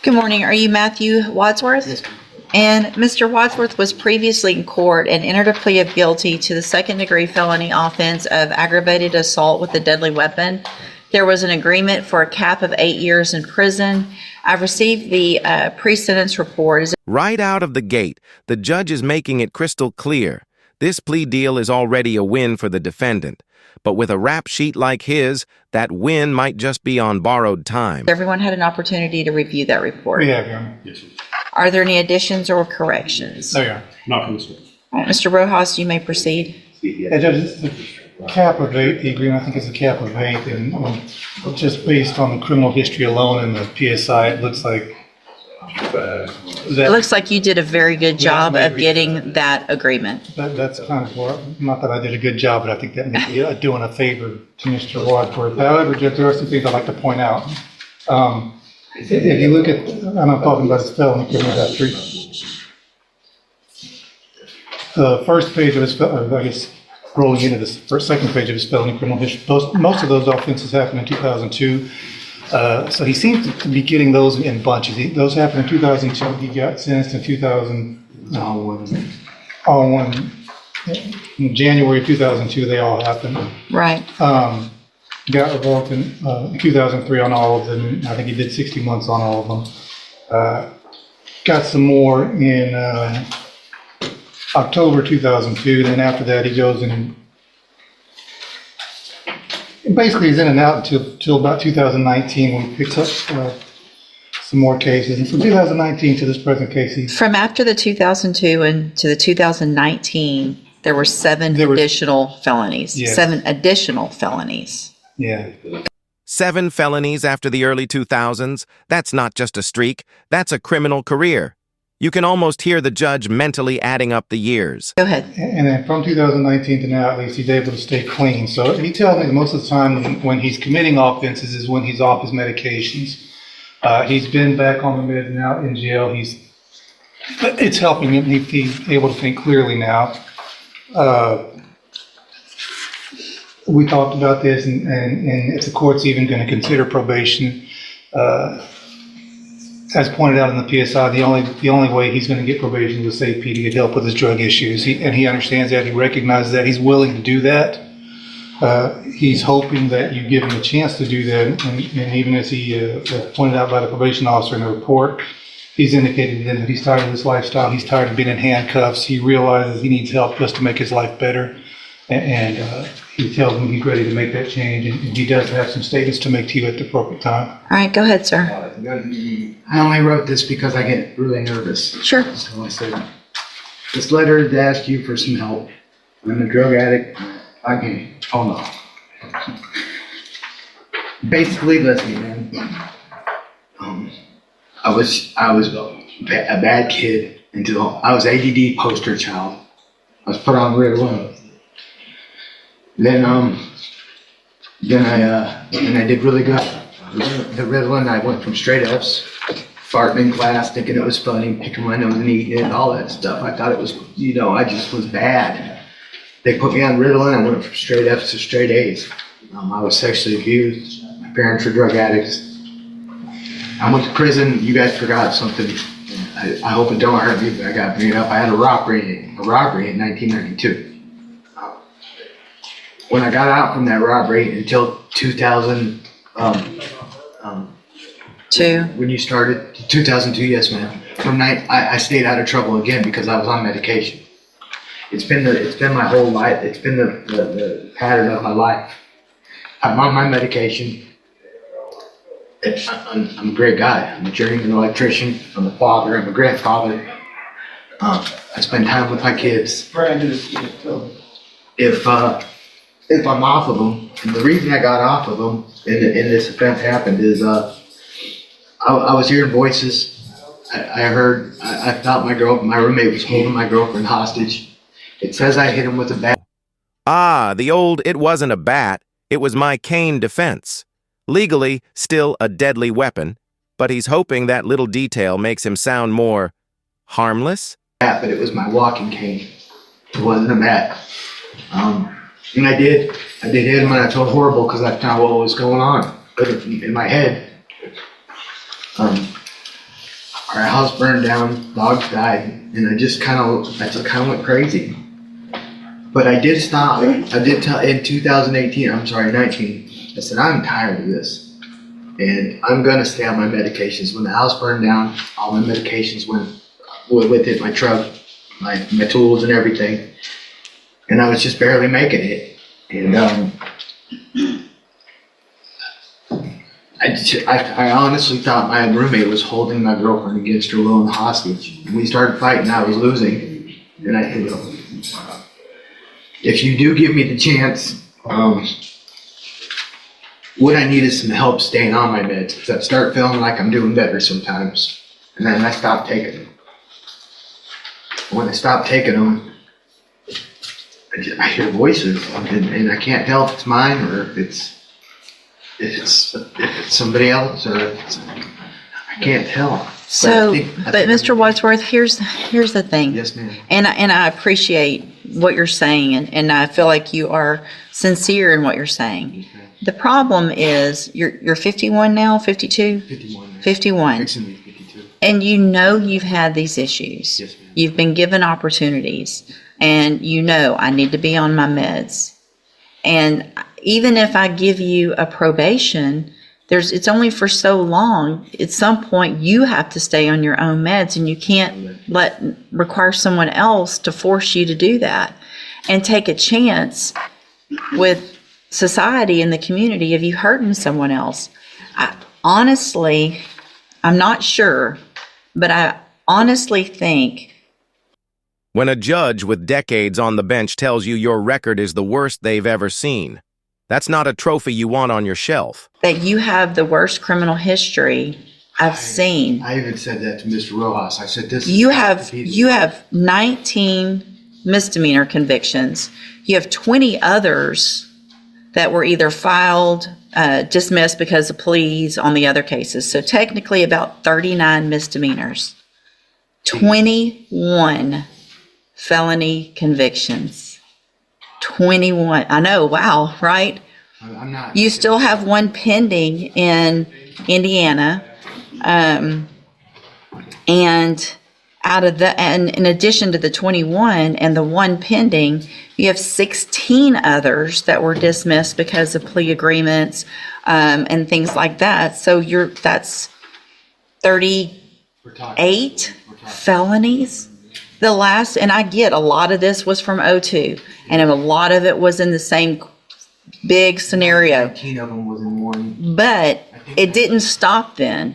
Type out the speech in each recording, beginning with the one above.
Good morning. Are you Matthew Wadsworth? Yes, ma'am. And Mr. Wadsworth was previously in court and entered a plea of guilty to the second-degree felony offense of aggravated assault with a deadly weapon. There was an agreement for a cap of 8 years in prison. I've received the pre-sentence report. Right out of the gate, the judge is making it crystal clear. This plea deal is already a win for the defendant. But with a rap sheet like his, that win might just be on borrowed time. Everyone had an opportunity to review that report. We have, Your Honor. Yes, sir. Are there any additions or corrections? No, Your Honor. Not from this one. All right, Mr. Rojas, you may proceed. Yeah, Judge, it's the cap of 8, the agreement, I think it's a cap of 8, and just based on the criminal history alone and the PSI, it looks like It looks like you did a very good job of getting that agreement. that's kind of what, not that I did a good job, but I think that may be doing a favor to Mr. Wadsworth. However, Judge, there are some things I'd like to point out. If you look at, and I'm talking about his felony criminal history, the first page of his, I guess, rolling into this second page of his felony criminal history, most of those offenses happened in 2002. So he seems to be getting those in bunches. Those happened in 2002. He got sentenced in 2001. In January of 2002, they all happened. Right. Got revoked in 2003 on all of them. I think he did 60 months on all of them. Got some more in October 2002. Then after that, he goes in and basically he's in and out until about 2019 when he picks up some more cases. And from 2019 to this present case, From after the 2002 and to the 2019, there were seven additional felonies. Yes. 7 additional felonies. Yeah. 7 felonies after the early 2000s, that's not just a streak, that's a criminal career. You can almost hear the judge mentally adding up the years. Go ahead. And then from 2019 to now, at least, he's able to stay clean. So he tells me that most of the time when he's committing offenses is when he's off his medications. He's been back on the meds now in jail. It's helping him. He's able to think clearly now. We talked about this, and if the court's even going to consider probation, as pointed out in the PSI, the only way he's going to get probation is with safe P to get help with his drug issues. He understands that. He recognizes that. He's willing to do that. He's hoping that you give him a chance to do that. And even as he pointed out by the probation officer in the report, he's indicated that he's tired of this lifestyle. He's tired of being in handcuffs. He realizes he needs help just to make his life better. And he tells me he's ready to make that change, and he does have some statements to make to you at the appropriate time. All right, go ahead, sir. I only wrote this because I get really nervous. Sure. So I said, this letter is to ask you for some help. I'm a drug addict. Okay, hold on. Basically, listen, man. I was a bad kid until I was ADD poster child. I was put on Ritalin. Then I did really good. The Ritalin, I went from straight F's, farting in class, thinking it was funny, picking my nose and eating it, all that stuff. I thought it was, I just was bad. They put me on Ritalin, I went from straight F's to straight A's. I was sexually abused. My parents were drug addicts. I went to prison. You guys forgot something. I hope it don't hurt me, but I got beat up. I had a robbery in 1992. When I got out from that robbery until 2000, when you started, 2002, yes, ma'am. I stayed out of trouble again because I was on medication. It's been my whole life. It's been the pattern of my life. I'm on my medication. I'm a great guy. I'm a journeyman electrician. I'm a father. I'm a grandfather. I spend time with my kids. If I'm off of them, and the reason I got off of them and this offense happened is I was hearing voices. I thought my roommate was holding my girlfriend hostage. It says I hit him with a bat. Ah, the old "it wasn't a bat, it was my cane defense." Legally, still a deadly weapon, but he's hoping that little detail makes him sound more harmless. But it was my walking cane. It wasn't a bat. And I did hit him, and I felt horrible because I found what was going on in my head. our house burned down, dogs died, and I just kind of went crazy. But I did stop. I did tell in 19. I said, I'm tired of this, and I'm gonna stay on my medications. When the house burned down, all my medications went with it, my truck, my tools and everything, and I was just barely making it. And I honestly thought my roommate was holding my girlfriend against her will and hostage. We started fighting. I was losing, and I said, if you do give me the chance, what I need is some help staying on my meds, because I start feeling like I'm doing better sometimes, and then I stop taking them. When I stop taking them, I hear voices, and I can't tell if it's mine or if it's somebody else, or I can't tell. So, but Mr. Wadsworth, here's the thing. Yes, ma'am. And I appreciate what you're saying, and I feel like you are sincere in what you're saying. Okay. The problem is you're 51 now, 52? 51. 51. Fixing to be 52. And you know you've had these issues. Yes, ma'am. You've been given opportunities, and you know I need to be on my meds. And even if I give you a probation, it's only for so long. At some point, you have to stay on your own meds, and you can't require someone else to force you to do that and take a chance with society and the community of you hurting someone else. Honestly, I'm not sure, but I honestly think When a judge with decades on the bench tells you your record is the worst they've ever seen, that's not a trophy you want on your shelf. that you have the worst criminal history I've seen. I even said that to Mr. Rojas. I said, this You have 19 misdemeanor convictions. You have 20 others that were either filed, dismissed because of pleas on the other cases. So technically about 39 misdemeanors, 21 felony convictions. 21. I know. Wow. Right. I'm not. You still have one pending in Indiana. And out of the, and in addition to the 21 and the one pending, you have 16 others that were dismissed because of plea agreements, and things like that. So that's 38 felonies. The last, and I get a lot of this was from '02, and a lot of it was in the same big scenario. 19 of them was in one. But it didn't stop then.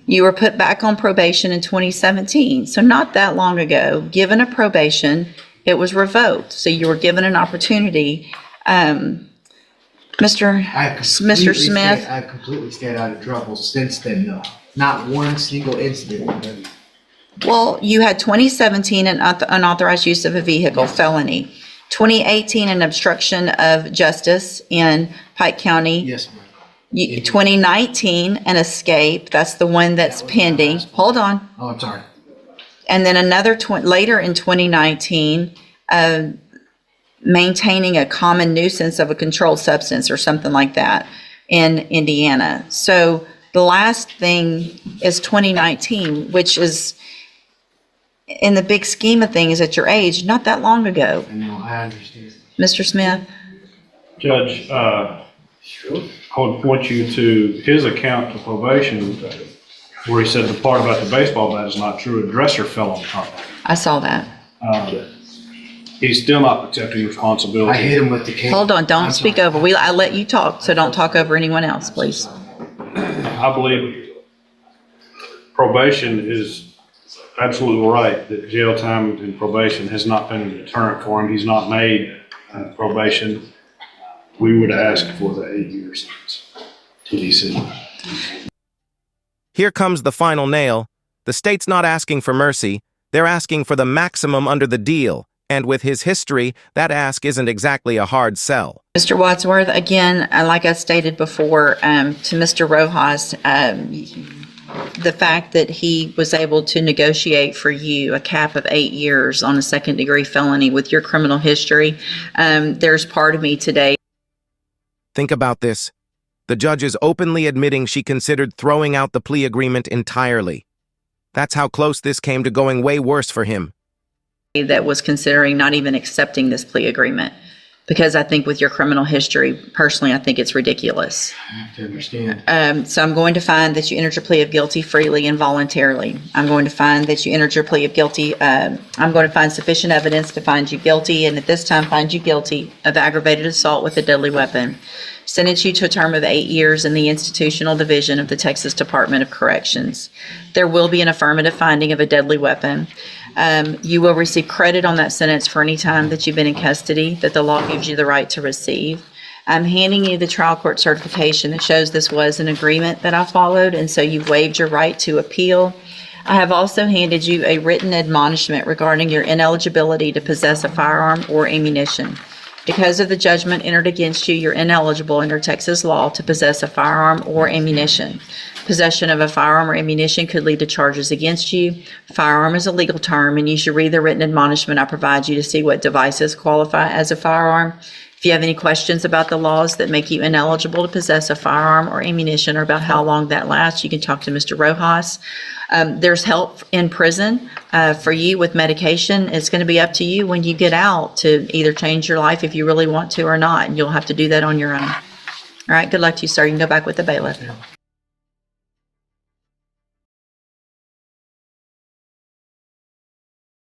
You were put back on probation in 2017. So not that long ago, given a probation, it was revoked. So you were given an opportunity. Mr. Smith? I've completely stayed out of trouble since then, though. Not one single incident. Well, you had 2017 an unauthorized use of a vehicle, felony. 2018 an obstruction of justice in Pike County. Yes, ma'am. 2019 an escape. That's the one that's pending. Hold on. Oh, I'm sorry. And then another later in 2019, maintaining a common nuisance of a controlled substance or something like that in Indiana. So the last thing is 2019, which is, in the big scheme of things at your age, not that long ago. I know, I understand. Mr. Smith? Judge, I would point you to his account to probation where he said the part about the baseball bat is not true. A dresser fell on top of it. I saw that. He's still not accepting responsibility. I hit him with the cane. Hold on, don't I'm speak sorry. over. I let you talk, so don't talk over anyone else, please. I believe probation is absolutely right that jail time and probation has not been a deterrent for him. He's not made probation. We would ask for the 8 years TDC. Here comes the final nail. The state's not asking for mercy. They're asking for the maximum under the deal. And with his history, that ask isn't exactly a hard sell. Mr. Wadsworth, again, like I stated before, to Mr. Rojas, the fact that he was able to negotiate for you a cap of 8 years on a second-degree felony with your criminal history, there's part of me today. Think about this. The judge is openly admitting she considered throwing out the plea agreement entirely. That's how close this came to going way worse for him. That was considering not even accepting this plea agreement. Because I think with your criminal history, personally, I think it's ridiculous. I have to understand. So I'm going to find that you entered your plea of guilty freely and voluntarily. I'm going to find that you entered your plea of guilty. I'm going to find sufficient evidence to find you guilty, and at this time find you guilty of aggravated assault with a deadly weapon. Sentence you to a term of 8 years in the institutional division of the Texas Department of Corrections. There will be an affirmative finding of a deadly weapon. You will receive credit on that sentence for any time that you've been in custody that the law gives you the right to receive. I'm handing you the trial court certification that shows this was an agreement that I followed, and so you've waived your right to appeal. I have also handed you a written admonishment regarding your ineligibility to possess a firearm or ammunition. Because of the judgment entered against you, you're ineligible under Texas law to possess a firearm or ammunition. Possession of a firearm or ammunition could lead to charges against you. Firearm is a legal term, and you should read the written admonishment I provide you to see what devices qualify as a firearm. If you have any questions about the laws that make you ineligible to possess a firearm or ammunition, or about how long that lasts, you can talk to Mr. Rojas. There's help in prison for you with medication. It's going to be up to you when you get out to either change your life if you really want to or not, and you'll have to do that on your own. All right, good luck to you, sir. You can go back with the bailiff.